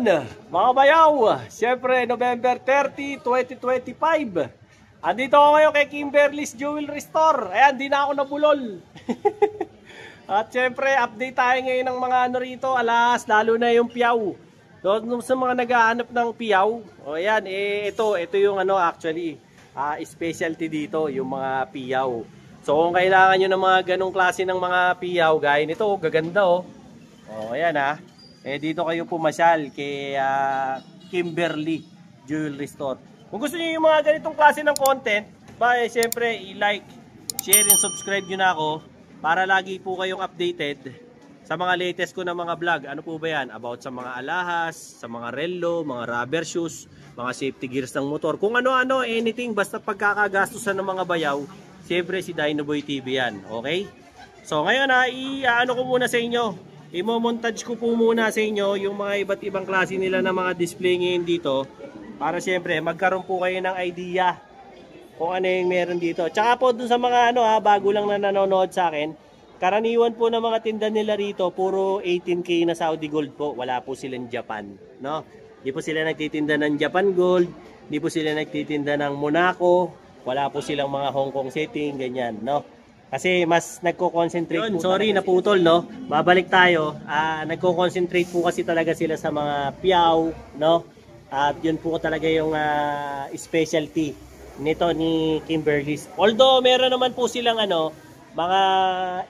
mga bayaw, siyempre November 30, 2025. Andito ako ngayon kay Kimberly's Jewelry Store. Ayan, di na ako nabulol. At siyempre, update tayo ngayon ng mga ano rito, alas, lalo na yung piyaw. Doon sa mga naghahanap ng piyaw. O ayan, ito yung ano actually, specialty dito, yung mga piyaw. So kung kailangan nyo ng mga ganong klase ng mga piyaw, gaya nito, gaganda oh. O ayan dito kayo pumasyal kay Kimberly Jewelry Store. Kung gusto niyo yung mga ganitong klase ng content, siyempre i-like, share, and subscribe nyo na ako para lagi po kayong updated sa mga latest ko na mga vlog. Ano po ba yan? About sa mga alahas, sa mga relo, mga rubber shoes, mga safety gears ng motor. Kung ano-ano, anything, basta pagkakagastusan ng mga bayaw, siyempre si Dinoboy TV yan. Okay? So ngayon i-ano ko muna sa inyo. I-montage ko po muna sa inyo yung mga iba't ibang klase nila na mga display ngayon dito para siyempre magkaroon po kayo ng idea kung ano yung meron dito. Tsaka po dun sa mga bago lang na nanonood sa akin, karaniwan po ng mga tinda nila rito puro 18K na Saudi gold po. Wala po silang Japan, no? Hindi po sila nagtitinda ng Japan gold, hindi po sila nagtitinda ng Monaco, wala po silang mga Hong Kong setting, ganyan, no? Kasi mas nagko-concentrate po. Sorry, naputol, no? Babalik tayo. Nagko-concentrate po kasi talaga sila sa mga piyaw, no? At yun po talaga yung specialty nito ni Kimberly's. Although meron naman po silang mga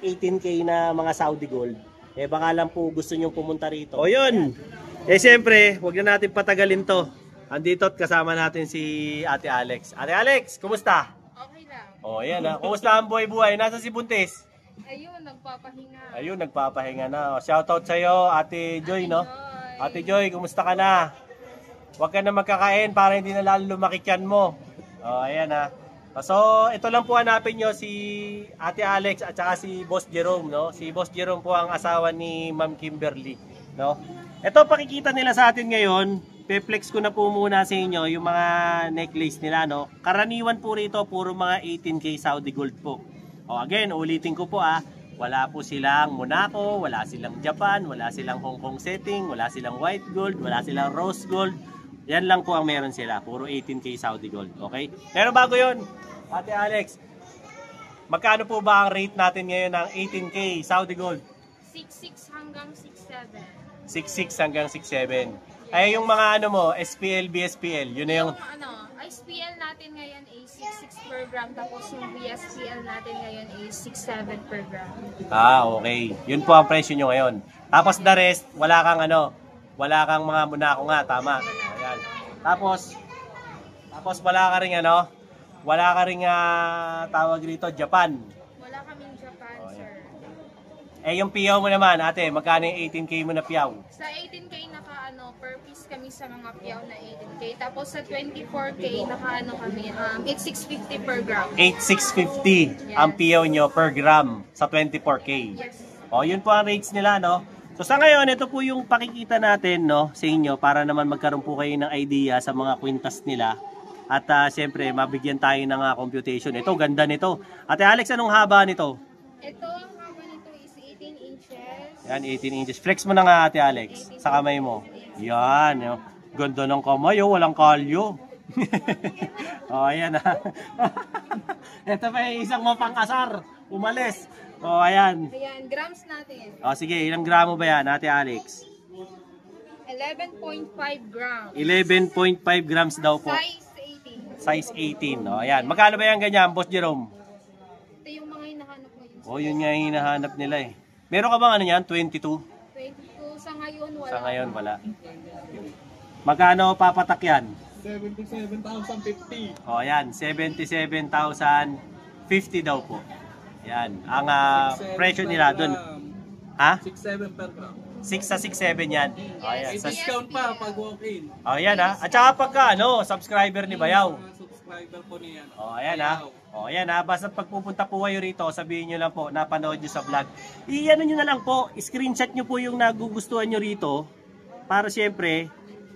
18K na mga Saudi gold. Baka lang po gusto nyong pumunta rito. O yun. Siyempre, wag na natin patagalin to. Andito at kasama natin si Ate Alex. Ate Alex, kumusta? Okay lang. O yan kumusta ang buhay-buhay? Nasaan si Buntis? Ayun, nagpapahinga. Ayun, nagpapahinga na. Shoutout sa'yo, Ate Joy, no? Ate Joy, kumusta ka na? Huwag ka na magkakain para hindi na lalo lumakikyan mo. O, ayan So, ito lang po hanapin nyo si Ate Alex at saka si Boss Jerome, no? Si Boss Jerome po ang asawa ni Ma'am Kimberly, no? Ito pakikita nila sa atin ngayon. Pe-flex ko na po muna sa inyo yung mga necklace nila, no? Karaniwan po rito, puro mga 18K Saudi gold po. O, again, ulitin ko po wala po silang Monaco, wala silang Japan, wala silang Hong Kong setting, wala silang white gold, wala silang rose gold. Yan lang po ang meron sila. Puro 18K Saudi gold. Okay? Pero bago yun, Ate Alex, magkano po ba ang rate natin ngayon ng 18K Saudi gold? 6.6 hanggang 6.7. 6.6 hanggang 6.7. Ay yung mga SPL, BSPL, yun na yung... SPL natin ngayon is 6.6 per gram, tapos yung BSPL natin ngayon is 6.7 per gram. Okay. Yun po ang presyo nyo ngayon. Tapos the rest, wala kang mga Monaco nga, tama. Ayan. Tapos wala ka ring tawag rito, Japan. Wala kaming Japan, sir. Yung piyaw mo naman, ate, magkano yung 18K mo na piyaw? Sa 18K per piece kami sa mga piyaw na 18K. Tapos sa 24K kami, it's 650 per gram. 8,650 ang piyaw nyo per gram sa 24K. Yes. Yun po ang rates nila, no? So sa ngayon, ito po yung pakikita natin, no, sa inyo para naman magkaroon po kayo ng idea sa mga kwintas nila. At siyempre, mabigyan tayo ng computation. Ito, ganda nito. Ate Alex, anong haba nito? Ito, ang haba nito is 18 inches. Yan, 18 inches. Flex mo na nga, Ate Alex, sa kamay mo. Yan, ganda ng kamay, walang kalyo. Ayan Ito pa yung isang mapang-asar. Umalis. Ayan. Ayan, grams natin. Sige, ilang gramo ba yan, Ate Alex? 11.5 grams. 11.5 grams daw po. Size 18. Size 18. Ayan. Magkano ba yan ganyan, Boss Jerome? Ito yung mga hinahanap mo yun. Yun nga yung hinahanap nila Meron ka bang yan? 22? 22. Sa ngayon, wala. Sa ngayon, wala. Magkano papatak yan? 77,050. Ayan. 77,050 daw po. Yan. Ang presyo nila dun. 6.7 per gram. 6 sa 6.7 yan. Ayan. Discount pa pag walk-in. Ayan At saka pagka subscriber ni Bayaw. Subscriber po niyan. Ayan basta pagpupunta po kayo rito, sabihin nyo lang po, napanood nyo sa vlog. I-ano nyo na lang po, screenshot nyo po yung nagugustuhan nyo rito para siyempre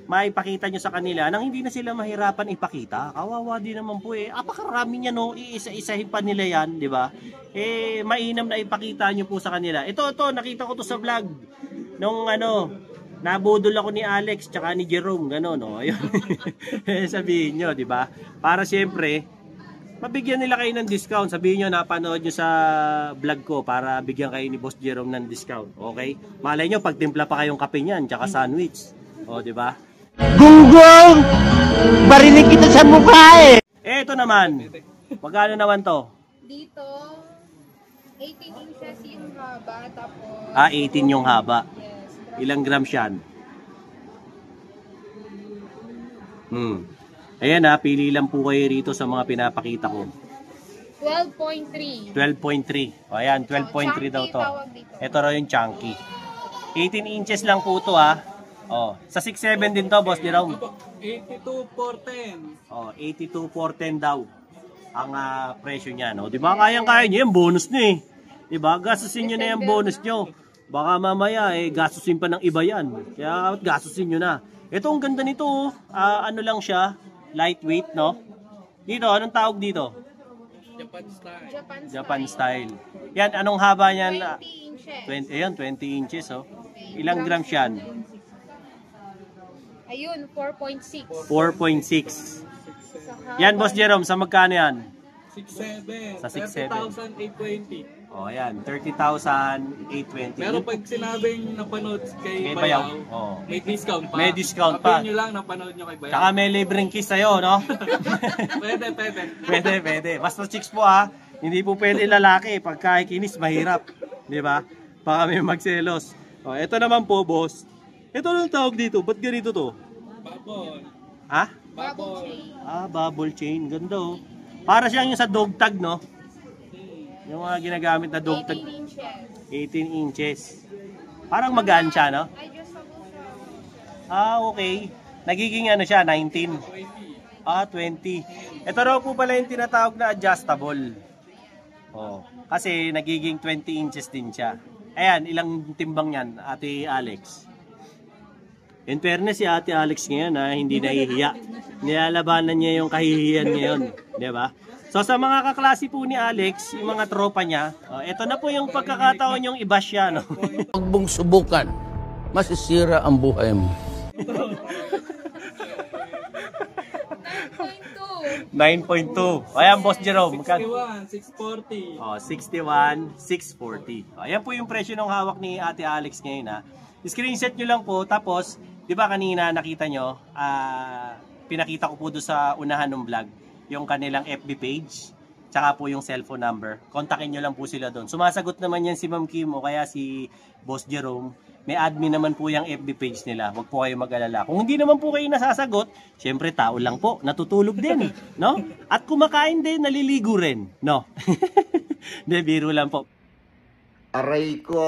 maipakita nyo sa kanila nang hindi na sila mahirapan ipakita. Kawawa din naman po apakarami niya iisa-isahin pa nila yan, di ba? Mainam na ipakita nyo po sa kanila. Ito nakita ko to sa vlog nung nabudol ako ni Alex tsaka ni Jerome, gano'n, no? Ayun. Sabihin nyo, di ba? Para siyempre, mabigyan nila kayo ng discount. Sabihin nyo, napanood nyo sa vlog ko para bigyan kayo ni Boss Jerome ng discount. Okay? Malay nyo, pagtimpla pa kayong kape niyan, tsaka sandwich. O, di ba? Gunggong! Barinig kita sa mukha eh! Ito naman. Magkano naman to? Dito, 18 inches yung haba, tapos... 18 yung haba. Yes. Ilang grams yan? Ayan pili lang po kayo rito sa mga pinapakita ko. 12.3. 12.3. O ayan, 12.3 daw to. Tawag dito. Ito raw yung chunky. 18 inches lang po to Oh, sa 6'7 din to, Boss Jerome. 82,410. Oh, 82,410 daw ang presyo niya, no? 'Di ba? Kayang-kaya niyo, yung bonus niyo eh. 'Di ba? Gastusin niyo na yung bonus niyo. Baka mamaya gastusin pa ng iba 'yan. Kaya gastusin niyo na. Ito ang ganda nito, ano lang siya, lightweight, no? Dito, anong tawag dito? Japan style. Japan style. Yan, anong haba niyan? 20 inches. 20, ayan, 20 inches, oh. Ilang grams yan? Ayun, 4.6. 4.6. Sa Yan, Boss Jerome, sa magkano yan? 6,700. Sa 6,700. 30,820. O, ayan, 30,820. Pero pag sinabing napanood kay Kay Bayaw, Bayaw, oo. may discount pa. May discount pa. Sabihin nyo lang napanood nyo kay Bayaw. Tsaka may libreng kiss sa'yo, no? Pwede. Pwede. Basta chicks po, hindi po pwede lalaki. Pagka kinis, mahirap. Di ba? Baka may magselos. O, ito naman po, boss. Ito lang tawag dito. Ba't ganito to? Babon. bubble chain. Bubble chain. Ganda, oh. Para siyang yung sa dog tag, no? Yung mga ginagamit na dog tag. 18 inches. 18 inches. Parang magaan siya, no? I just saw Okay. Nagiging ano siya, 19. 20. Ito raw po pala yung tinatawag na adjustable. Kasi nagiging 20 inches din siya. Ayan, ilang timbang yan, Ate Alex? In fairness, si Ate Alex ngayon, hindi nahihiya. Nilalabanan niya yung kahihiyan ngayon. Diba? So sa mga kaklase po ni Alex, yung mga tropa niya, ito na po yung pagkakataon yung i-bash siya, no? Huwag mong subukan, masisira ang buhay mo. 9.2. 9.2. Ayan, Boss Jerome. 61, 640. 61, 640. Ayan po yung presyo ng hawak ni Ate Alex ngayon, Screenshot nyo lang po, tapos, di ba kanina nakita nyo, pinakita ko po doon sa unahan ng vlog, yung kanilang FB page, tsaka po yung cellphone number. Kontakin nyo lang po sila doon. Sumasagot naman yan si Ma'am Kim o kaya si Boss Jerome. May admin naman po yung FB page nila. Huwag po kayo mag-alala. Kung hindi naman po kayo nasasagot, syempre tao lang po. Natutulog din, no? At kumakain din, naliligo rin, no? Hindi, biro lang po. Aray ko!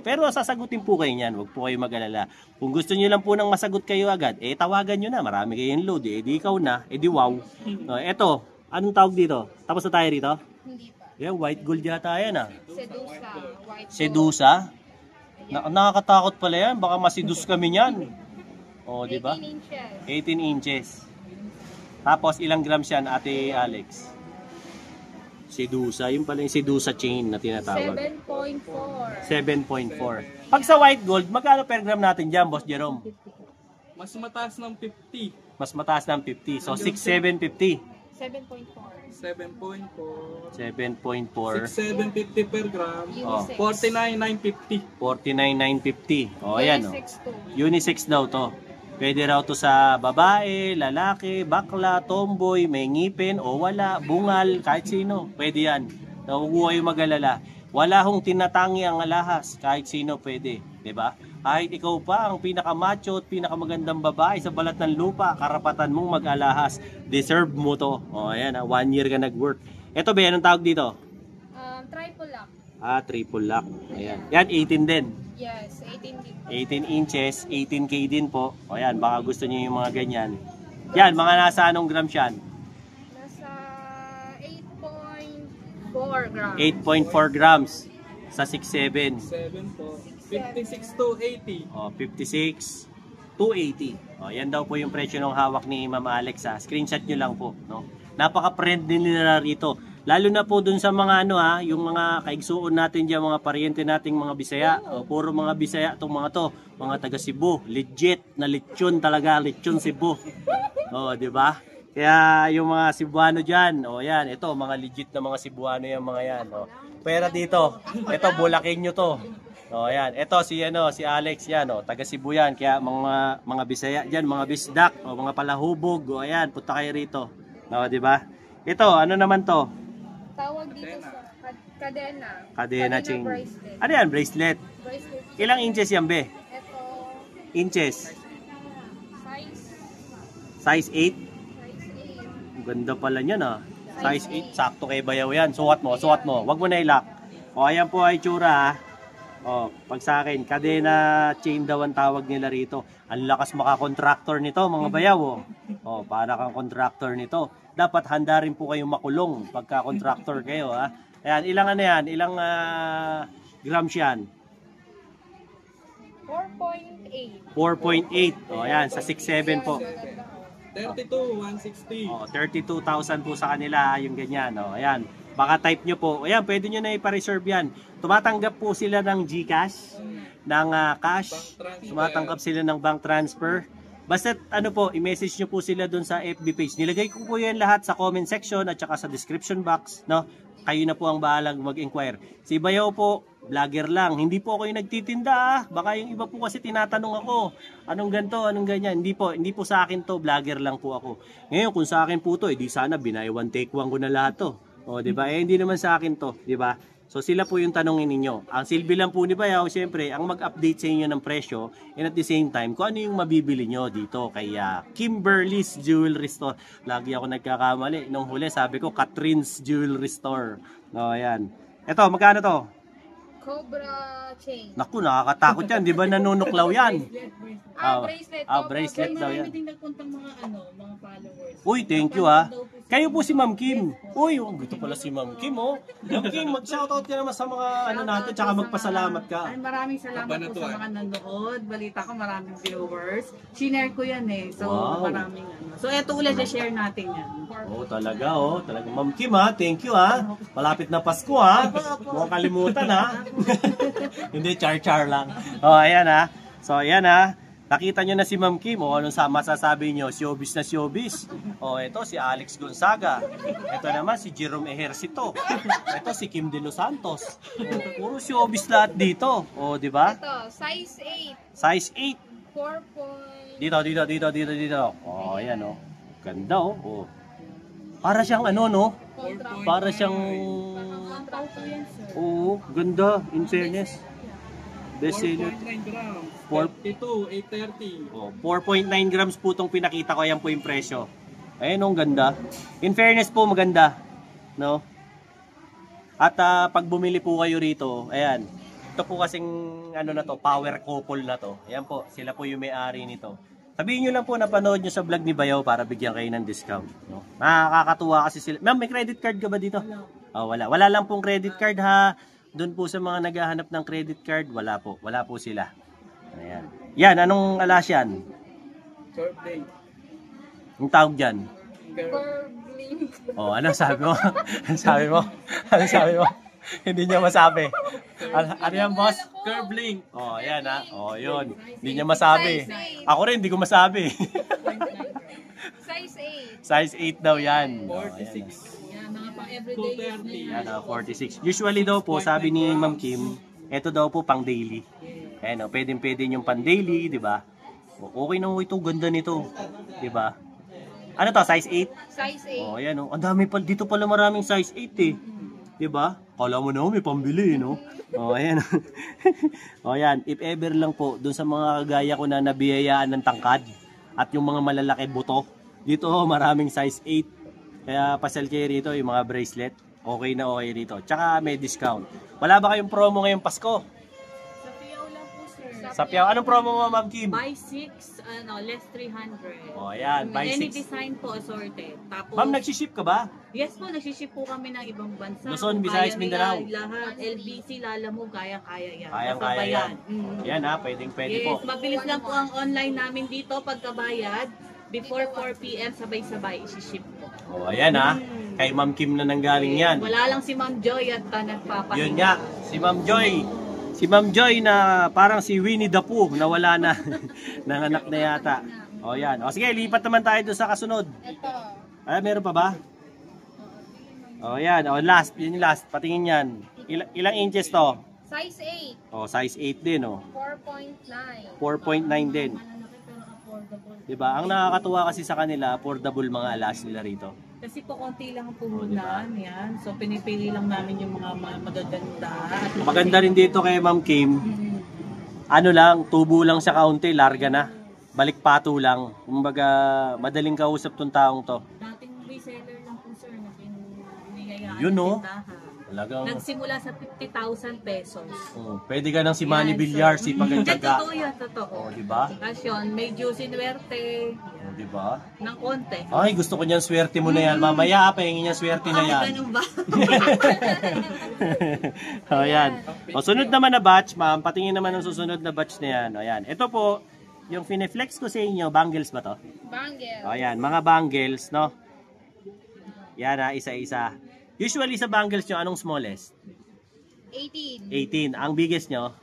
Pero sasagutin po kayo niyan, huwag po kayo mag-alala. Kung gusto niyo lang po nang masagot kayo agad, tawagan niyo na, marami kayong load, di ikaw na, di wow. No, eto, anong tawag dito? Tapos na tayo rito? Hindi pa. White gold yata yan Sedusa. White Sedusa? Nakakatakot pala yan, baka masidus kami niyan. Di ba? 18 inches. 18 inches. Tapos ilang grams yan, Ate Alex? Sedusa, yung pala yung Sedusa chain na tinatawag. 7.4. 7.4. Pag sa white gold, magkano per gram natin dyan, Boss Jerome? Mas mataas ng 50. Mas mataas ng 50. So, 6,750. 7.4. 7.4. 7.4. 6,750 per gram. Unisex. 49,950. 49,950. Ayan, Unisex to. Unisex daw to. Pwede raw to sa babae, lalaki, bakla, tomboy, may ngipin o wala, bungal, kahit sino. Pwede yan. Huwag kayo mag-alala. Wala hong tinatangi ang alahas. Kahit sino pwede. Diba? Kahit ikaw pa ang pinakamacho at pinakamagandang babae sa balat ng lupa, karapatan mong mag-alahas. Deserve mo to. Ayan, 1 year ka nag-work. Ito ba, anong tawag dito? Triple lock. Triple lock. Ayan. Yan, 18 din. Yes, 18 din. 18 inches, 18K din po. Ayan, baka gusto niyo yung mga ganyan. Yan, mga nasa anong grams yan? Nasa 8.4 grams. 8.4 grams sa 6'7". 7 po. 56 to 80. 56 to 80. Yan daw po yung presyo ng hawak ni Ma'am Alex. Screenshot nyo lang po. No? Napaka-friendly nila rito. Lalo na po dun sa mga ano ha, yung mga kaigsuon natin diyan, mga paryente nating mga Bisaya. Puro mga Bisaya tong mga to, mga taga Cebu, legit na lechon talaga, lechon Cebu. Oh, di ba? Kaya yung mga Cebuano diyan, oh yan, ito mga legit na mga Cebuano yung mga yan, oh. Pera dito. Ito Bulakenyo to. Oh, yan. Ito si Alex yan, oh, taga Cebu yan. Kaya mga Bisaya diyan, mga bisdak, o mga palahubog, oh ayan, punta kayo rito. No, di ba? Ito, ano naman to? Tawag dito sa kadena. Kadena chain. Bracelet. Ano yan? Bracelet. Bracelet. Ilang inches yan, be? Ito, Inches. size Size 8. size Ang ganda pala niyan, ah. Size 8. Sakto kay bayaw yan. Suot mo, suot mo. Wag mo na ilak. O, ayan po ay tsura, ha. O, pag sa akin, kadena chain daw ang tawag nila rito. Ang lakas maka-contractor nito, mga bayaw, oh. O, para kang contractor nito. Dapat handa rin po kayong makulong pagka-contractor kayo, ha. Ayan, ilang ano yan? Ilang grams yan? 4.8. 4.8. O, ayan, sa 6.7 po. 32, 160. O, 32,000 po sa kanila, yung ganyan. O, ayan. Baka type nyo po. Ayan, pwede nyo na ipa-reserve yan. Tumatanggap po sila ng GCash, ng cash. Tumatanggap sila ng bank transfer. Basta ano po, i-message nyo po sila dun sa FB page. Nilagay ko po yan lahat sa comment section at saka sa description box. No? Kayo na po ang bahalang mag-inquire. Si Bayaw po, vlogger lang. Hindi po ako yung nagtitinda, ah. Baka yung iba po kasi tinatanong ako, anong ganto, anong ganyan. Hindi po sa akin to, vlogger lang po ako. Ngayon, kung sa akin po to, di sana binay one take one ko na lahat to. O, di ba? Hindi naman sa akin to, di ba? So sila po yung tanongin ninyo. Ang silbi lang po ni Bayaw, siyempre, ang mag-update sa inyo ng presyo and at the same time, kung ano yung mabibili nyo dito kay Kimberly's Jewelry Store. Lagi ako nagkakamali. Nung huli, sabi ko, Catherine's Jewelry Store. O, ayan. Ito, magkano to? Cobra chain. Naku, nakakatakot yan. Di ba nanunuklaw yan? Bracelet. Bracelet daw yan. Marami din nagpuntang mga mga followers. Uy, thank you ha. Kayo po si Ma'am Kim. Uy, ito pala si Ma'am Kim, oh. Ma'am Kim, mag-shoutout ka naman sa mga ano natin, tsaka magpasalamat ka. Ay, maraming salamat po sa mga nanonood. Balita ko maraming viewers. Shinare ko yan eh. So, Wow. maraming ano. So, eto ulit, share natin yan. Oh, talaga, oh. Talaga, Ma'am Kim, ha. Thank you, ha. Malapit na Pasko, ha. Huwag kalimutan, ha. Hindi, char-char lang. Oh, ayan, ha. So, ayan, ha. Nakita nyo na si Ma'am Kim, o anong masasabi nyo? Showbiz na showbiz. O ito si Alex Gonzaga. Ito naman si Jerome Ejercito. Ito si Kim De Los Santos. O, puro showbiz lahat dito. O, di ba? Ito, size 8. Size 8. 4. Dito. O, ayan o. Ganda o. O. Para siyang ano no? Para siyang... Oo, ganda. In fairness. Best seller. 4.9 grams. 4 830. Oh, 4.9 grams po itong pinakita ko. Ayan po yung presyo. Ayun, ang ganda. In fairness po, maganda. No? At pag bumili po kayo rito, ayan. Ito po kasing ano na to, power couple na to. Ayan po, sila po yung may-ari nito. Sabihin nyo lang po, napanood nyo sa vlog ni Bayaw para bigyan kayo ng discount. No? Nakakatuwa kasi sila. Ma'am, may credit card ka ba dito? Oh, wala. Wala lang pong credit card ha. Doon po sa mga naghahanap ng credit card, wala po. Wala po sila. Ayan. Yan, anong alas yan? Short day. Ang tawag dyan? Curbling. Oh, ano sabi mo? Ano sabi mo? Ano sabi mo? Hindi niya masabi. Ano yan, boss? Curve link. Oh, ayan ha. Oh, yun. Hindi niya masabi. Ako rin, hindi ko masabi. Size 8. Size 8 daw yan. Oh, ayan. 46. Yan, mga pang everyday use na 230. yan. Yan, 46. Usually daw po, sabi ni Ma'am Kim, ito daw po pang daily. Ayan, oh, pwedeng-pwede yung pang daily, di ba? Okay na ito, ganda nito. Di ba? Ano to, size 8? Size 8. Oh, ayan, oh. Ang dami pa, dito pala maraming size 8 eh. Di ba? Kala mo na, may pambili, no? Oh, ayan. Oh, ayan. If ever lang po, dun sa mga kagaya ko na nabiyayaan ng tangkad at yung mga malalaki buto, dito oh, maraming size 8. Kaya pasal kayo rito, yung mga bracelet, okay na okay rito. Tsaka may discount. Wala ba kayong promo ngayong Pasko? Sa Piyaw lang po, sir. Sa Piyaw, anong promo mo, Ma'am Kim? Buy 6, less 300. Oh, ayan, buy Any 6. design po assorted. Tapos, Ma'am, nagsiship ka ba? yes po, nagsiship po kami ng ibang bansa. Luzon, Kung Visayas, kaya Mindanao. nila Lahat, LBC, Lalamove, kaya-kaya yan. Kayang-kaya Basta yan. bayan. Ayan ha, pwedeng-pwede po. Yes, mabilis lang po ang online namin dito pagkabayad. Before 4 p.m. sabay-sabay isi-ship po. Oh, ayan ha. Kay Ma'am Kim na nanggaling yan. Wala lang si Ma'am Joy at nagpapahinga. Yun nga, si Ma'am Joy. Si Ma'am Joy na parang si Winnie the Pooh na wala na. Nanganak na yata. O yan. O sige, lipat naman tayo doon sa kasunod. Ito. Ay, meron pa ba? O yan. O last. Yun yung last. Patingin yan. Ilang inches to? Size 8. O, size 8 din o. 4.9. 4.9 din. Diba? Ang nakakatuwa kasi sa kanila, affordable mga alas nila rito. Kasi po konti lang ang puhunan. Yan. So pinipili lang namin yung mga magaganda. At Maganda rin dito kay Ma'am Kim. Ano lang, tubo lang sa kaunti, larga na. Balik pato lang. Kumbaga, madaling kausap tong taong to. dating reseller lang po sir na piniyayaan Yun, no? tindahan. Talagang, Nagsimula sa 50,000 pesos. pwede ka ng si Manny Yan, Villar, so- si Pagantyaga. Totoo yan, totoo. O, diba? Tapos yun, medyo sinuwerte. O, diba? Ng konti. Ay, gusto ko niyan, swerte mo na yan. Mamaya, pahingin niya swerte na yan. Ganun ba? O, yan. O, sunod naman na batch, ma'am. Patingin naman ang susunod na batch na yan. O, yan. Ito po, yung fineflex ko sa inyo, bangles ba to? Bangle. O, yan. Mga bangles, no? Yan ha, isa-isa. Usually sa bangles nyo, anong smallest? 18. 18. Ang biggest nyo?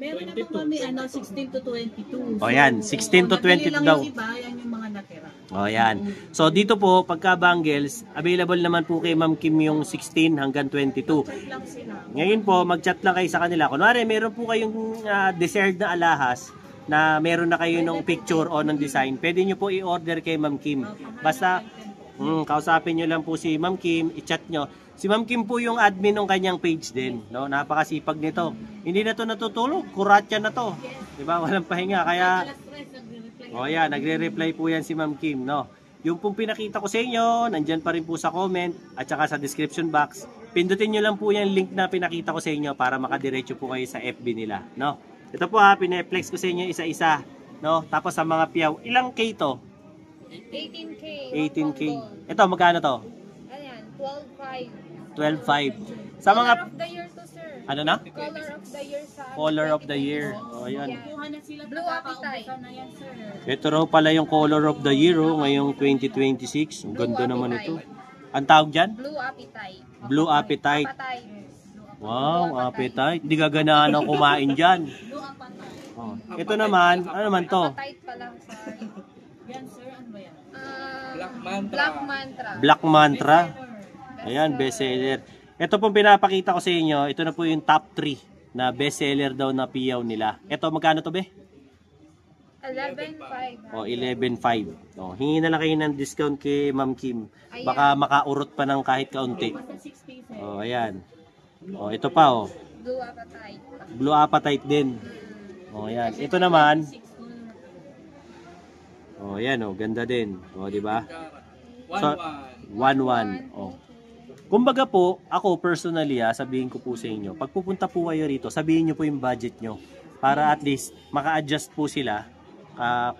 Meron na po kami 16 to 22. O, yan. 16 to 22 lang daw. yung iba, yan yung mga natira. O, yan. So, dito po, pagka bangles, available naman po kay Ma'am Kim yung 16 hanggang 22. Check lang sila. Ngayon po, mag-chat lang kayo sa kanila. Kunwari, meron po kayong desired na alahas na meron na kayo ng picture o ng design. Pwede nyo po i-order kay Ma'am Kim. Basta, kausapin nyo lang po si Ma'am Kim, i-chat nyo. Si Ma'am Kim po yung admin ng kanyang page din. No? Napakasipag nito. Hindi na to natutulog. Kuratya na to. Diba? Walang pahinga. Kaya, o yan, nagre-reply po yan si Ma'am Kim. No? Yung pong pinakita ko sa inyo, nandyan pa rin po sa comment at saka sa description box. Pindutin nyo lang po yung link na pinakita ko sa inyo para makadiretso po kayo sa FB nila. No? Ito po ha, pineflex ko sa inyo isa-isa. No? Tapos sa mga piyaw, ilang K to? 18K. 18K. Ito, magkano to? Ayan, 12.5. 12.5. Sa mga, Color of the year to, sir. ano na? Color of the year sa Color of the year. O, yan. Kuha na sila. Blue appetite. na yan, sir. Ito raw pala yung color of the year ngayong 2026. Ang ganda naman ito. Ang tawag dyan? Blue appetite. Blue appetite. Appetite. Wow, appetite. Hindi gaganahan ako kumain dyan. Blue appetite. Oh. Ito naman, ano naman to? Appetite pa lang, sir. Yan, sir. Ano ba yan? Black Mantra. Black Mantra. Black Mantra. Ayan, bestseller. Ito pong pinapakita ko sa inyo, ito na po yung top 3 na bestseller daw na piyaw nila. Ito, magkano to be? 11.5. O, 11.5. O, hingi na lang kayo ng discount kay Ma'am Kim. Baka makaurot pa ng kahit kaunti. Basta 60, sir. O, ayan. O, ito pa o. Blue appetite. Blue appetite din. O, ayan. Ito naman. O, ayan o. Ganda din. O, di ba? 1-1. 1-1. O. Kumbaga po, ako personally sabihin ko po sa inyo, pag pupunta po kayo rito, sabihin nyo po yung budget nyo. Para at least, maka-adjust po sila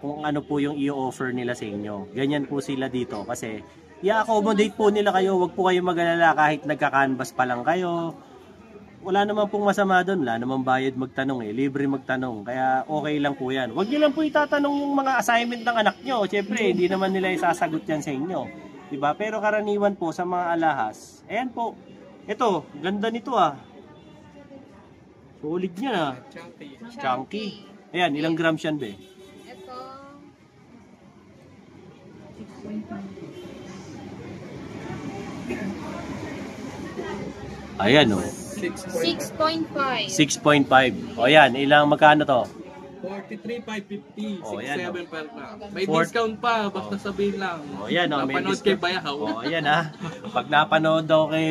kung ano po yung i-offer nila sa inyo. Ganyan po sila dito. Kasi, i-accommodate po nila kayo. Huwag po kayo mag-alala kahit nagka-canvas pa lang kayo. Wala naman pong masama doon. Wala naman bayad magtanong eh. Libre magtanong. Kaya okay lang po yan. Huwag nyo lang po itatanong yung mga assignment ng anak nyo. Siyempre, hindi naman nila isasagot yan sa inyo. Diba? Pero karaniwan po sa mga alahas. Ayan po. Ito, ganda nito Solid niya Chunky. Chunky. Ayan, ilang grams yan be? Ito, Ayan 6.5. 6.5. O yan, ilang magkano to? 43,550. Oh, yan, 6.7 per na. May Fort- discount pa. Basta sabihin lang. O yan may Napanood kay discount. Bayaw. O ayan Pag napanood daw kay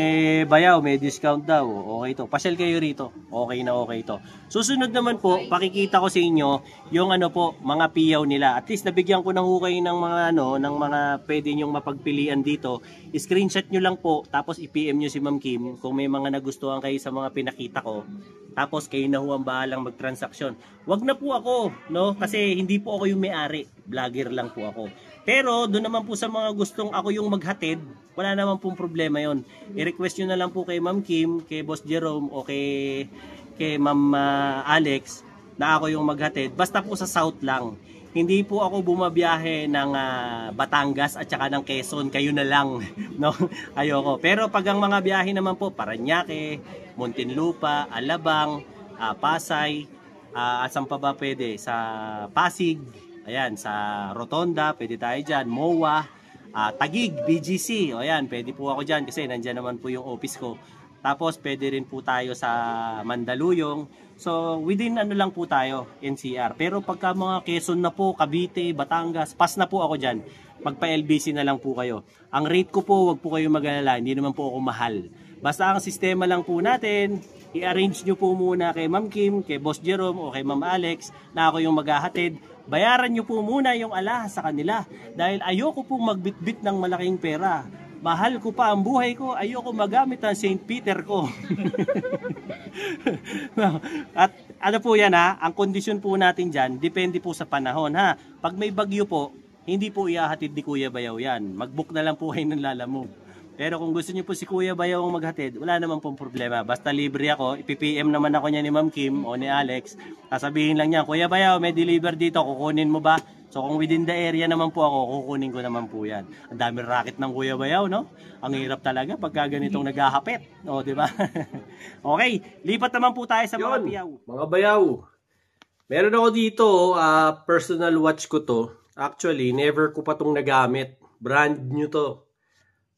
Bayaw, may discount daw. Okay to. Pasyal kayo rito. Okay na okay to. Susunod naman po, pakikita ko sa inyo yung mga piyaw nila. At least nabigyan ko ng hukay ng mga ng mga pwede nyong mapagpilian dito. Screenshot nyo lang po, tapos i-PM nyo si Ma'am Kim kung may mga nagustuhan kayo sa mga pinakita ko. Tapos kayo na ho ang bahalang magtransaksyon. Wag na po ako, no? Kasi hindi po ako yung may-ari. Vlogger lang po ako. Pero doon naman po sa mga gustong ako yung maghatid, wala naman pong problema yon. I-request nyo na lang po kay Ma'am Kim, kay Boss Jerome o kay Ma'am Alex na ako yung maghatid. Basta po sa South lang. hindi po ako bumabiyahe ng Batangas at saka ng Quezon, kayo na lang, no? Ayoko. Pero pag ang mga biyahe naman po, Parañaque, Muntinlupa, Alabang, Pasay, at saan pa ba pwede? Sa Pasig, ayan, sa Rotonda, pwede tayo dyan, MOA, Taguig, BGC, o ayan, pwede po ako dyan kasi nandyan naman po yung office ko. Tapos pwede rin po tayo sa Mandaluyong. So within ano lang po tayo, NCR. Pero pagka mga Quezon na po, Cavite, Batangas, pass na po ako dyan. Magpa LBC na lang po kayo. Ang rate ko po, wag po kayong mag-alala, hindi naman po ako mahal. Basta ang sistema lang po natin, i-arrange nyo po muna kay Ma'am Kim, kay Boss Jerome o kay Ma'am Alex na ako yung maghahatid. Bayaran nyo po muna yung alahas sa kanila dahil ayoko po magbitbit ng malaking pera. Mahal ko pa ang buhay ko, ayoko magamit ang St. Peter ko. At ano po yan ha, ang kondisyon po natin dyan, depende po sa panahon ha. Pag may bagyo po, hindi po iahatid ni Kuya Bayaw yan. Mag-book na lang po kayo ng Lalamove. Pero kung gusto niyo po si Kuya Bayaw ang maghatid, wala naman pong problema. Basta libre ako, ipipm naman ako niya ni Ma'am Kim o ni Alex. Sasabihin lang niya, Kuya Bayaw, may deliver dito, kukunin mo ba? So kung within the area naman po ako, kukunin ko naman po yan. Ang daming racket ng Kuya Bayaw, no? Ang hirap talaga pagka ganitong naghahapit. O, di ba? Okay, lipat naman po tayo sa mga piyaw. Mga bayaw, meron ako dito, personal watch ko to. Actually, never ko pa itong nagamit. Brand new to.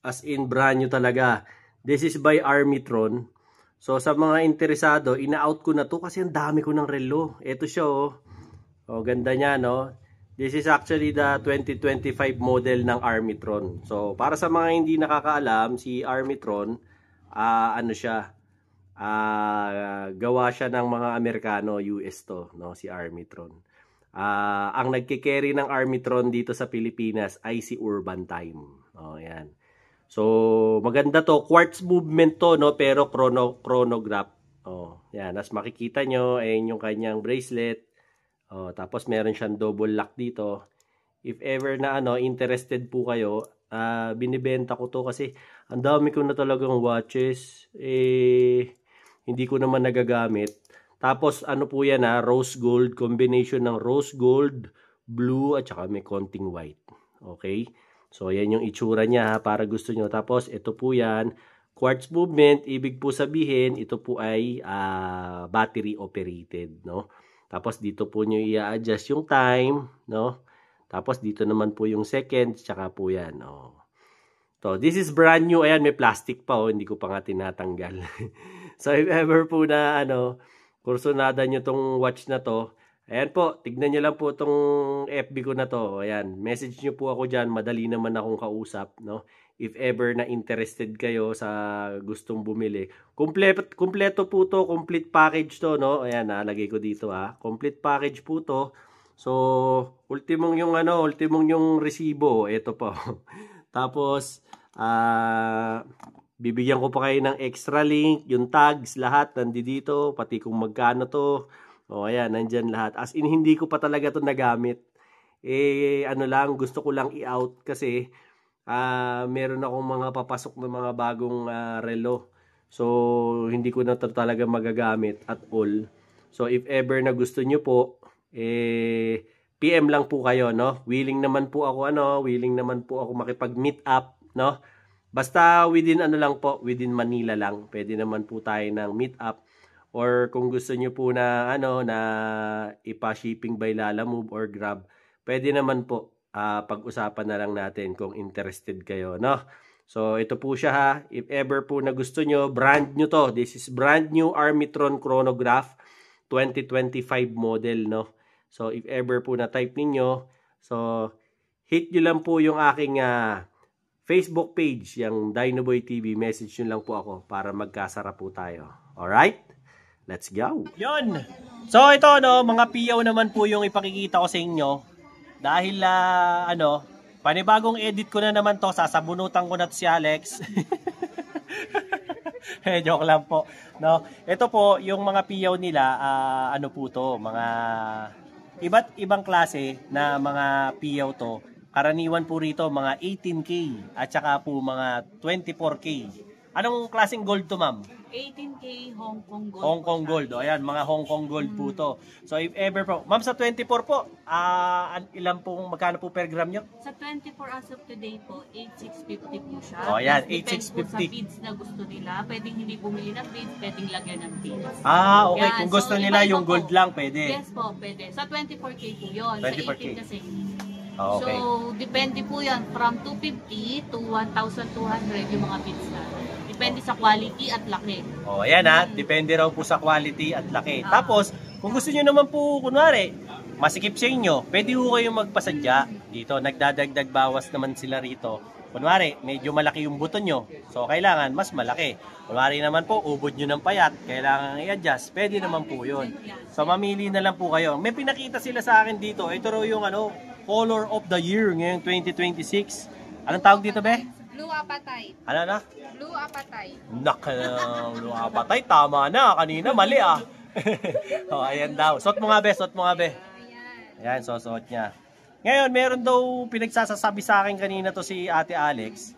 As in, brand new talaga. This is by Armitron. So, sa mga interesado, ina-out ko na to kasi ang dami ko ng relo. Ito siya, oh. Oh, ganda niya, no? This is actually the 2025 model ng Armitron. So, para sa mga hindi nakakaalam, si Armitron, ano siya, gawa siya ng mga Amerikano, US to, no? Si Armitron. Ang nagkikerry ng Armitron dito sa Pilipinas ay si Urban Time. Oh, yan. So, maganda to. Quartz movement to, no? Pero chronograph. Oh, yan. As makikita nyo, ayun yung kanyang bracelet. Oh, tapos meron siyang double lock dito. If ever na interested po kayo, binibenta ko to kasi ang dami ko na talagang watches. Hindi ko naman nagagamit. Tapos ano po yan rose gold, combination ng rose gold, blue at saka may konting white. Okay? So yan yung itsura niya para gusto nyo. Tapos ito po yan, quartz movement, ibig po sabihin ito po ay battery operated, no? Tapos dito po nyo i-adjust yung time, no? Tapos dito naman po yung seconds, tsaka po yan, no? So, this is brand new. Ayan, may plastic pa, oh. Hindi ko pa nga tinatanggal. So, if ever po na, kursunada nyo tong watch na to, ayan po, tignan nyo lang po tong FB ko na to. Ayan, message nyo po ako dyan. Madali naman akong kausap, no? If ever na interested kayo sa gustong bumili. Kompleto po to, complete package to, no? Ayan, nalagay ko dito, complete package po to. So, ultimong yung resibo, ito po. Tapos, bibigyan ko pa kayo ng extra link, yung tags, lahat nandito, pati kung magkano to. O, ayan, nandyan lahat. As in, hindi ko pa talaga to nagamit. Gusto ko lang i-out kasi meron akong mga papasok na mga bagong relo. So, hindi ko na talaga magagamit at all. So, if ever na gusto nyo po, PM lang po kayo, no? Willing naman po ako makipag-meet up, no? Basta within within Manila lang. Pwede naman po tayo ng meet up. Or kung gusto nyo po na, na ipa-shipping by Lalamove or Grab, pwede naman po. Pag-usapan na lang natin kung interested kayo, no? So, ito po siya If ever po na gusto nyo, brand new to. This is brand new Armitron chronograph 2025 model, no? So, if ever po na type ninyo, so, hit nyo lang po yung aking Facebook page, yung Dinoboy TV. Message nyo lang po ako para magkasara po tayo. Alright? Let's go! Yun! So, ito, no? Mga piyaw naman po yung ipakikita ko sa inyo. Dahil, panibagong edit ko na naman to, sasabunutan ko na to si Alex. Joke lang po. No? Ito po, yung mga piyaw nila, po to, mga iba't ibang klase na mga piyaw to. Karaniwan po rito, mga 18K at saka po mga 24K. Anong klaseng gold to, ma'am? 18K Hong Kong Gold. Hong Kong Gold. O ayan, mga Hong Kong Gold po to. So if ever po, ma'am sa 24 po, ilan pong, magkano po per gram nyo? Sa 24 as of today po, 8,650 po siya. O ayan, Depende po sa 8,650. feeds na gusto nila. Pwedeng hindi bumili ng feeds, pwedeng lagyan ng feeds. Okay. Yan, Kung gusto so, nila iba-iba yung po. gold lang, pwede. Yes po, pwede. Sa 24K po yun. 24K. Sa 18 kasi. Okay. So, depende po yan. From 250 to 1,200 yung mga feeds na. Depende sa quality at laki. O ayan ha, depende raw po sa quality at laki. Tapos, kung gusto nyo naman po, kunwari, masikip sa inyo, pwede po kayong magpasadya dito. Nagdadagdag bawas naman sila rito. Kunwari, medyo malaki yung buto nyo. So, kailangan mas malaki. Kunwari naman po, ubod nyo ng payat. Kailangan i-adjust. Pwede naman po yun. So, mamili na lang po kayo. May pinakita sila sa akin dito. Ito raw yung Color of the Year ngayong 2026. Anong tawag dito, be? Blue apatite. Ano na? Blue apatite. Blue apatite. Tama na. Kanina, mali ayan daw. Suot mo nga, be. Suot mo nga, be. Ayan. Ayan, susuot niya. Ngayon, meron daw pinagsasasabi sa akin kanina to si Ate Alex.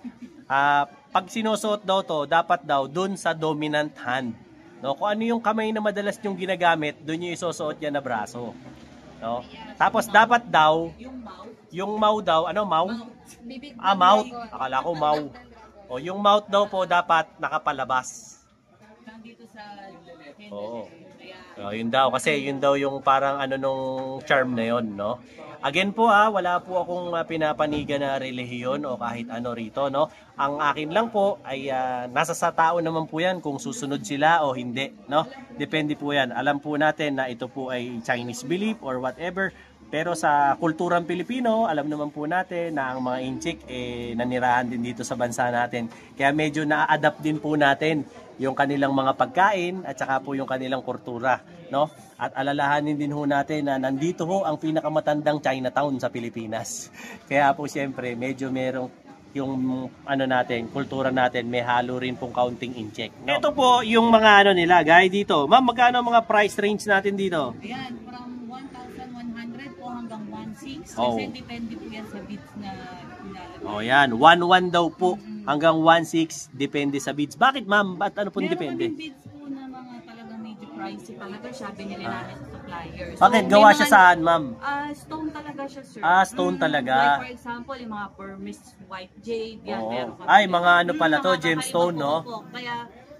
Pag sinusuot daw to, dapat daw dun sa dominant hand. No? Kung ano yung kamay na madalas yung ginagamit, dun yung isusuot niya na braso. No? Tapos dapat daw, yung mouth daw, mouth? Bibig Mouth. Akala ko mouth. O, yung mouth daw po dapat nakapalabas. Nandito sa Oo. Yun daw, kasi yun daw yung parang nung charm na yun, no? Again po wala po akong pinapanigan na relihiyon o kahit ano rito, no? Ang akin lang po ay nasa sa tao naman po yan kung susunod sila o hindi, no? Depende po yan. Alam po natin na ito po ay Chinese belief or whatever. Pero sa kulturang Pilipino, alam naman po natin na ang mga inchik nanirahan din dito sa bansa natin. Kaya medyo na-adapt din po natin yung kanilang mga pagkain at saka po yung kanilang kultura, no? At alalahanin din ho natin na nandito ho ang pinakamatandang Chinatown sa Pilipinas. Kaya po siyempre medyo merong yung natin, kultura natin, may halo rin pong counting incheck, no? Ito po yung mga nila, guys dito. Ma'am, magkano ang mga price range natin dito? Ayan, from 1,100 po hanggang 1,600. Oh. Kasi depende po yan sa beads na nilalagay. Oh, yan. 1,1 daw po hanggang 1,600 depende sa beads. Bakit, ma'am? Ba't ano po Meron depende? kaming beads po na mga talagang medyo pricey talaga siya. Binili namin sa supplier. Bakit? may Gawa mga- siya saan, ma'am? Stone talaga siya, sir. Stone talaga. Like for example, yung mga Burmese white jade, yan, Oo. meron kami. Ay, mga ano pala to, Mga gemstone, kakaiba no? po. Kaya,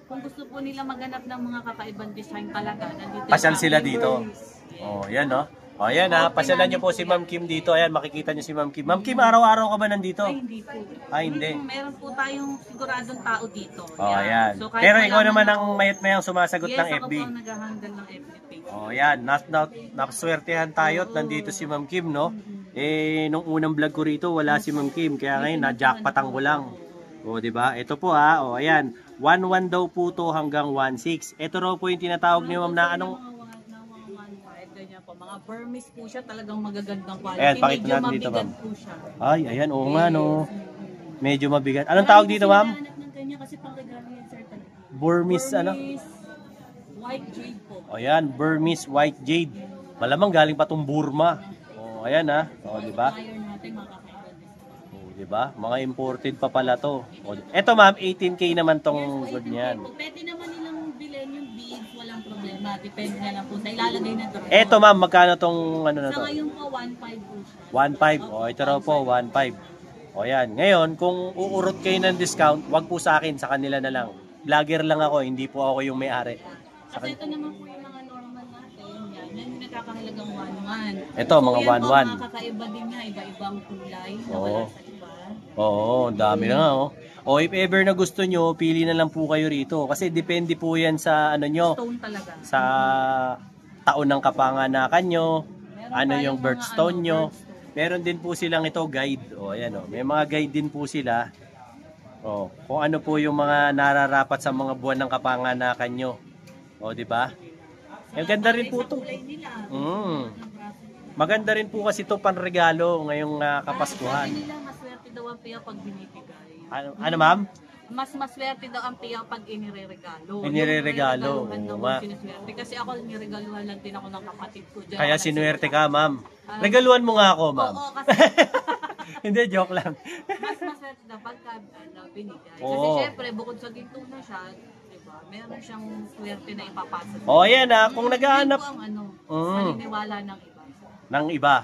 kung gusto po nila maghanap ng mga kakaibang design talaga, nandito Pasyal yung sila mga dito. Yes. Oh, yan, no? Oh, yan ha. Pasyalan niyo po si Ma'am Kim dito. Ayan, makikita niyo si Ma'am Kim. Ma'am Kim, araw-araw ka ba nandito? Ay, hindi po. Hindi. Meron po tayong siguradong tao dito. Oh, ayan. So, kahit Pero wala ikaw naman man- ang mayat-mayang sumasagot yes, ng ako FB. po ang nag-handle ng FB page. Oh, yan. Napaswertehan tayo at nandito si Ma'am Kim, no? Nung unang vlog ko rito, wala si Ma'am Kim. Kaya ngayon, na-jackpatan ko lang. O, di ba? Ito po O, ayan. 1,1 daw po to hanggang 1,600. Ito raw po yung tinatawag niyo, ma'am, na anong... Ganyan po. Mga Burmese po siya, talagang magagandang quality. Ayan, pakita Medyo natin dito, mabigat ma'am. po siya. Ay, ayan. Oo nga, no? Medyo mabigat. Anong tawag dito, ma'am? Hinahanap ng ganyan kasi pang regalo yan, sir, talaga. Burmese, White jade po. O, ayan. Burmese white jade. Malamang galing pa tong Burma. O, ayan, ha? O, di ba? Iron natin, makakaiba din. O, di ba? Mga imported pa pala to. O, eto, ma'am, 18K naman tong good niyan. Pwede naman nilang bilhin yung beads, walang problema. Depende na lang po sa ilalagay na doon. Eto, ma'am, magkano tong ano na Sa to? ngayon po, 1.5 po siya. 1.5. O, ito raw po, 1.5. O, yan. Ngayon, kung uurot kayo ng discount, wag po sa akin, sa kanila na lang. Vlogger lang ako, hindi po ako yung may-ari. Kasi ito naman po yung mga normal natin. Yan yung nagkakahalagang 1.1. Ito, mga yan po, 1.1. mga kakaiba din niya, iba-ibang kulay na Oo. wala sa iba. Oo, ang dami na nga, O, if ever na gusto nyo, pili na lang po kayo rito. Kasi depende po yan sa ano nyo, Stone talaga. sa taon ng kapanganakan nyo, Meron ano tayong yung mga birthstone nyo. birthstone. Meron din po silang ito, guide. O, ayan o. May mga guide din po sila. O, kung ano po yung mga nararapat sa mga buwan ng kapanganakan nyo. O, di ba? Ang ganda rin po to. Kulay nila. Maganda rin po kasi ito panregalo ngayong Kapaskuhan. Sabi nila, maswerte daw ang piyaw pag binibigay. Ano ma'am? Mas maswerte daw ang piyaw pag inireregalo. Inireregalo, Yung regaluhan daw oo nga. ang sinuswerte. Kasi ako niregaluhan lang din ako ng kapatid ko dyan. Kaya sinuwerte ka, ma'am. Regaluhan mo nga ako, ma'am. Oo, kasi Hindi, joke lang. mas maswerte daw pagka binigay. Kasi Oo. syempre, bukod sa ginto na siya, diba? meron siyang swerte na ipapasa. O yan kung naghahanap Yun po ang Mm. paniniwala ng iba. ng iba.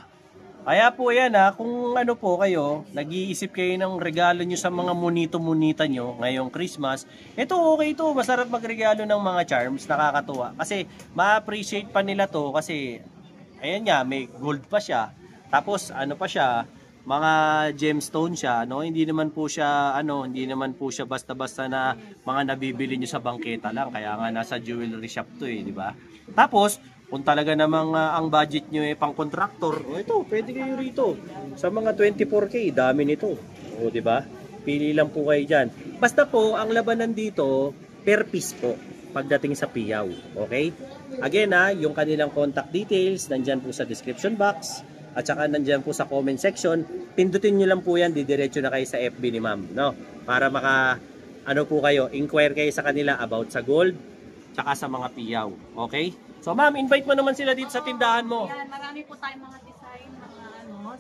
Kaya po yan kung ano po kayo, nag-iisip kayo ng regalo nyo sa mga munito-munita nyo ngayong Christmas, ito okay to, masarap magregalo ng mga charms, nakakatuwa. Kasi ma-appreciate pa nila to kasi, ayan nga, may gold pa siya. Tapos ano pa siya, mga gemstone siya, no? Hindi naman po siya basta-basta na mga nabibili nyo sa bangketa lang. Kaya nga nasa jewelry shop to di ba? Tapos kung talaga namang ang budget nyo pang contractor, ito, pwede kayo rito. Sa mga 24K, dami nito. O, di ba? Pili lang po kayo diyan. Basta po ang labanan dito per piece po pagdating sa piyaw, okay? Again yung kanilang contact details nandiyan po sa description box. At saka nandiyan po sa comment section, pindutin nyo lang po yan, didiretso na kayo sa FB ni ma'am, no? Para po kayo, inquire kayo sa kanila about sa gold, tsaka sa mga piyaw, okay? So ma'am, invite mo naman sila dito sa tindahan mo. Yan, marami po tayong mga design, mga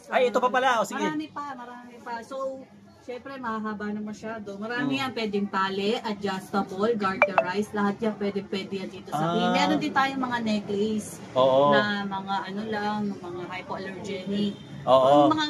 So, Ay, ito pa pala, sige. Marami pa. So, syempre, mahahaba na masyado. Marami yan, pwedeng tali, adjustable, garterize, lahat yan pwede yan dito sa akin. Meron din tayong mga necklace na mga mga hypoallergenic. Oo. Mga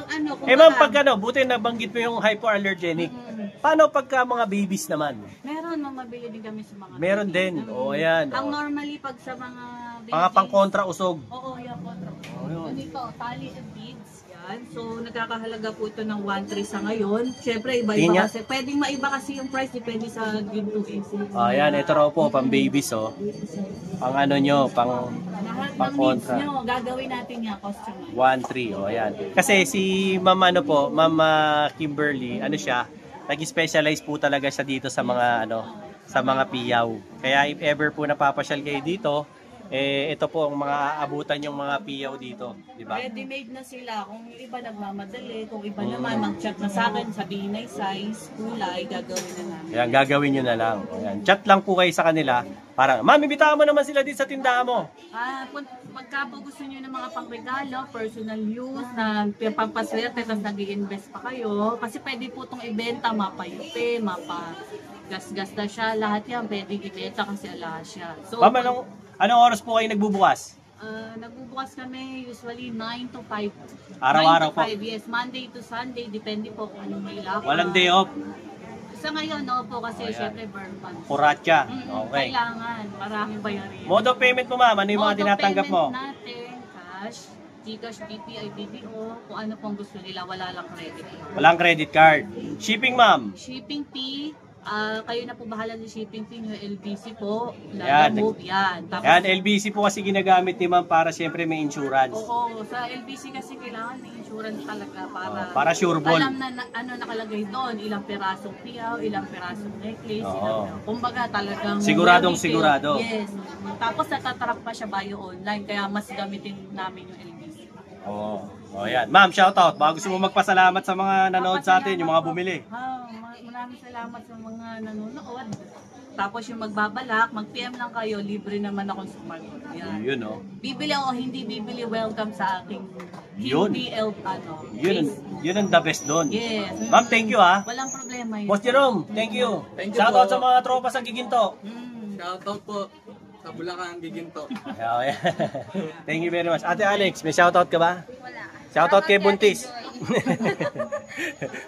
ma'am, pag buti nabanggit mo yung hypoallergenic. Paano pagka mga babies naman? Meron, mabili din kami sa mga Meron din. Ayan. Ang normally pag sa mga babies. Mga pang-kontra usog. Oo, yung kontra usog. Dito, tali and beads. Yan. So, nagkakahalaga po ito ng 1.3 sa ngayon. Syempre, iba-iba kasi. Pwedeng maiba kasi yung price, depende sa ginto. Ayan, ito raw po, pang babies, Pang lahat ng needs nyo, gagawin natin yan, costume. 1.3, ayan. Kasi si Ma'am Kimberly, siya, nag-specialize po talaga siya dito sa mga sa mga piyaw. Kaya if ever po napapasyal kayo dito, ito po ang mga abutan yung mga piyaw dito, di ba? Ready-made na sila. Kung iba nagmamadali, kung iba naman mag-chat na sa akin, sabihin na size, kulay, gagawin na namin. Ayan, gagawin nyo na lang. Ayan, chat lang po kayo sa kanila. Para, ma'am, ibitahan mo naman sila dito sa tindahan mo. Pagka po gusto nyo ng mga pangregalo, personal use, na pampaswerte, tapos nag-i-invest pa kayo, kasi pwede po itong ibenta, mapayupi, gas na siya, lahat yan pwede ibenta kasi alaha siya. So, ma'am, anong oras po kayo nagbubukas? Nagbubukas kami usually 9 to 5. Araw-araw 9 to 5, yes. Monday to Sunday, depende po kung anong may lakad. Walang day off? Sa ngayon, po kasi syempre burn funds. Kuratya. Okay. Kailangan, maraming bayarin. Mode of payment mo, ma'am, ano yung mga tinatanggap mo? Mode of payment natin, cash, Gcash, BPI, BDO, kung ano pong gusto nila, wala lang credit. Walang credit card. Shipping, ma'am? Shipping fee, kayo na po bahala ng shipping fee nyo, LBC po, Yan. Tapos, Yan, LBC po kasi ginagamit ni ma'am para siyempre may insurance. Oo, sa LBC kasi kailangan may insurance talaga para sure ball. Alam na nakalagay doon, ilang perasong piyaw, ilang perasong necklace, kumbaga talagang sigurado. Yes. Tapos natatrack pa siya bio online, kaya mas gamitin namin yung LBC. Yan. Ma'am, shoutout. Baka gusto mo magpasalamat sa mga nanood sa atin, yung mga bumili. Maraming salamat sa mga nanonood. Tapos yung magbabalak, mag-PM lang kayo, libre naman akong sumagot. Yan. Yun, Bibili o hindi bibili, welcome sa aking Yun. Yun ang the best doon. Yes. Ma'am, thank you Walang problema yun. Boss Jerome, thank you. Thank you Shoutout po. sa mga tropa sa Giginto. Shoutout po sa Bulacan, Giginto. Thank you very much. Ate Alex, may shoutout ka ba? Wala. Shoutout kay Buntis.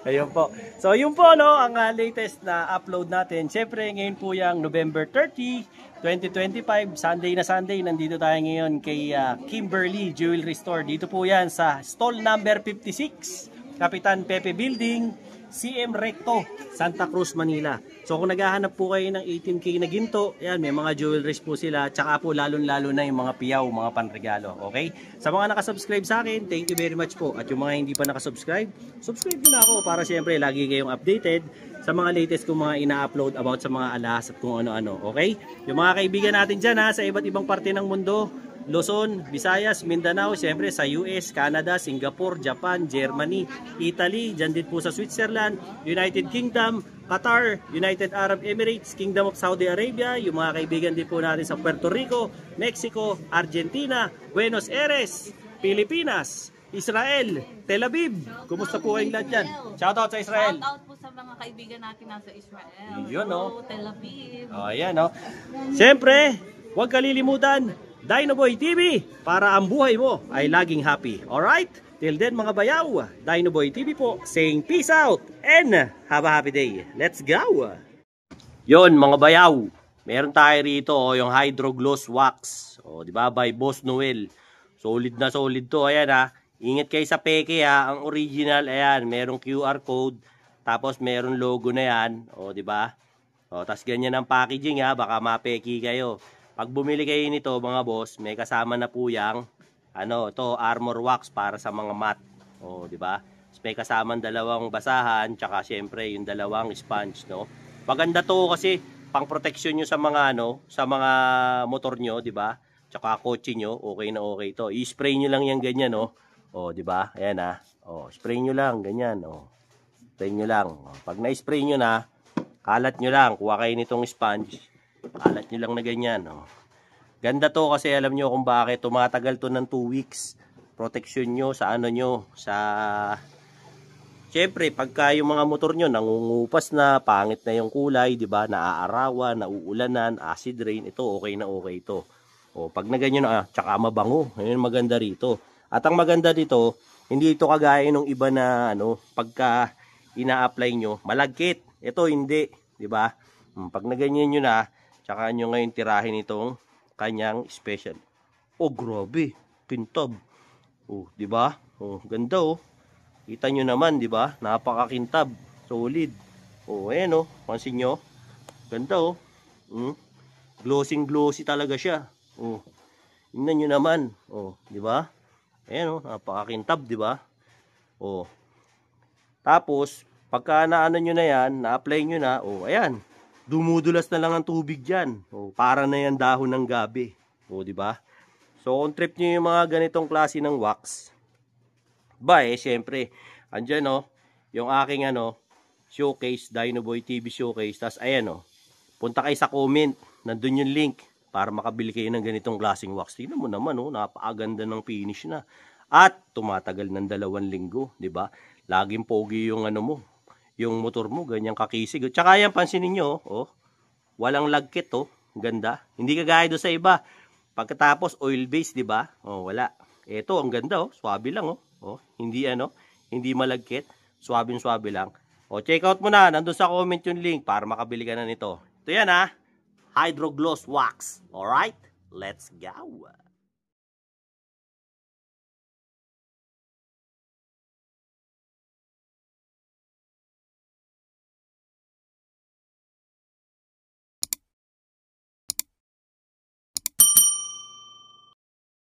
Ayun po. So yun po ang latest na upload natin. Siyempre ngayon po yung November 30, 2025, Sunday na Sunday. Nandito tayo ngayon kay Kimberly Jewelry Store. Dito po yan sa stall number 56, Kapitan Pepe Building, CM Recto, Santa Cruz, Manila. So kung naghahanap po kayo ng 18K na ginto, yan, may mga jewelries po sila. Tsaka po lalong-lalo na yung mga piyaw, mga panregalo. Okay? Sa mga nakasubscribe sa akin, thank you very much po. At yung mga hindi pa nakasubscribe, subscribe din ako para siyempre lagi kayong updated sa mga latest kong mga ina-upload about sa mga alahas at kung ano-ano. Okay? Yung mga kaibigan natin dyan sa iba't ibang parte ng mundo, Luzon, Visayas, Mindanao, siyempre sa US, Canada, Singapore, Japan, Germany, Italy, dyan din po sa Switzerland, United Kingdom, Qatar, United Arab Emirates, Kingdom of Saudi Arabia, yung mga kaibigan din po natin sa Puerto Rico, Mexico, Argentina, Buenos Aires, Pilipinas, Israel, Tel Aviv. Kumusta po kayong lahat dyan? Shoutout sa Israel. Shoutout po sa mga kaibigan natin nasa Israel. Yun, Hello, Tel Aviv. O, ayan, o. Siyempre, huwag kalilimutan, Dino Boy TV, para ang buhay mo ay laging happy. Alright? Till then mga bayaw, Dino Boy TV po, saying peace out and have a happy day. Let's go! Yon mga bayaw, meron tayo rito yung Hydro Gloss Wax. O, di ba? By Boss Noel. Solid na solid to. Ayan ha. Ingat kayo sa peke ha. Ang original, ayan, merong QR code. Tapos meron logo na yan. O, di ba? O, tas ganyan ang packaging ha. Baka mapeki kayo. Pag bumili kayo nito mga boss, may kasama na po yang to armor wax para sa mga mat. O, di ba? May kasamang dalawang basahan, tsaka syempre yung dalawang sponge, no. Maganda to kasi pang protection nyo sa mga sa mga motor nyo, di ba? Tsaka kotse nyo, okay na okay to. I-spray nyo lang yan ganyan, no. O, di ba? Ayan ha. O, spray nyo lang ganyan, o. Spray nyo lang. O, pag na-spray nyo na, kalat nyo lang. Kuha kayo nitong sponge. Kalat nyo lang na ganyan, o. Ganda to kasi alam nyo kung bakit tumatagal to ng 2 weeks. Protection nyo sa nyo, sa... Siyempre, pagka yung mga motor nyo nangungupas na, pangit na yung kulay, di ba? Naaarawan, nauulanan, acid rain, ito okay na okay ito. O, pag na ganyan na, tsaka mabango. Ayun maganda rito. At ang maganda dito, hindi ito kagaya ng iba na pagka ina-apply nyo, malagkit. Ito hindi, di ba? Pag na ganyan nyo na, tsaka nyo ngayon tirahin itong kanyang special. Oh, grabe, kintab. Oh, di ba? Oh, ganda oh. Kita nyo naman, di ba? Napakakintab, solid. Oh, ayan oh, pansin nyo. Ganda oh. Glossy talaga siya. Oh. Tingnan nyo naman. Oh, di ba? Ayan oh, napakakintab, di ba? Oh. Tapos, pagka naano nyo na yan, na-apply nyo na, oh, ayan. Dumudulas na lang ang tubig diyan. Oh, para na yan dahon ng gabi. Oh, di ba? So, kung trip nyo yung mga ganitong klase ng wax, syempre, andyan oh, yung aking showcase, Dino Boy TV showcase. Tas ayan oh, punta kayo sa comment, nandun yung link para makabili kayo ng ganitong klaseng wax. Tingnan mo naman oh, napakaganda ng finish na. At tumatagal ng 2 linggo, di ba? Laging pogi yung yung motor mo, ganyang kakisig. Tsaka yan, pansinin nyo oh, walang lagkit oh, ganda. Hindi kagaya do sa iba. Pagkatapos oil base, di ba? Oh, wala. Ito ang ganda oh, swabe lang oh. Oh, hindi hindi malagkit, swabe lang. O, check out mo na, nandun sa comment yung link para makabili ka na nito. Ito yan ha, Hydro Gloss Wax. Alright, let's go.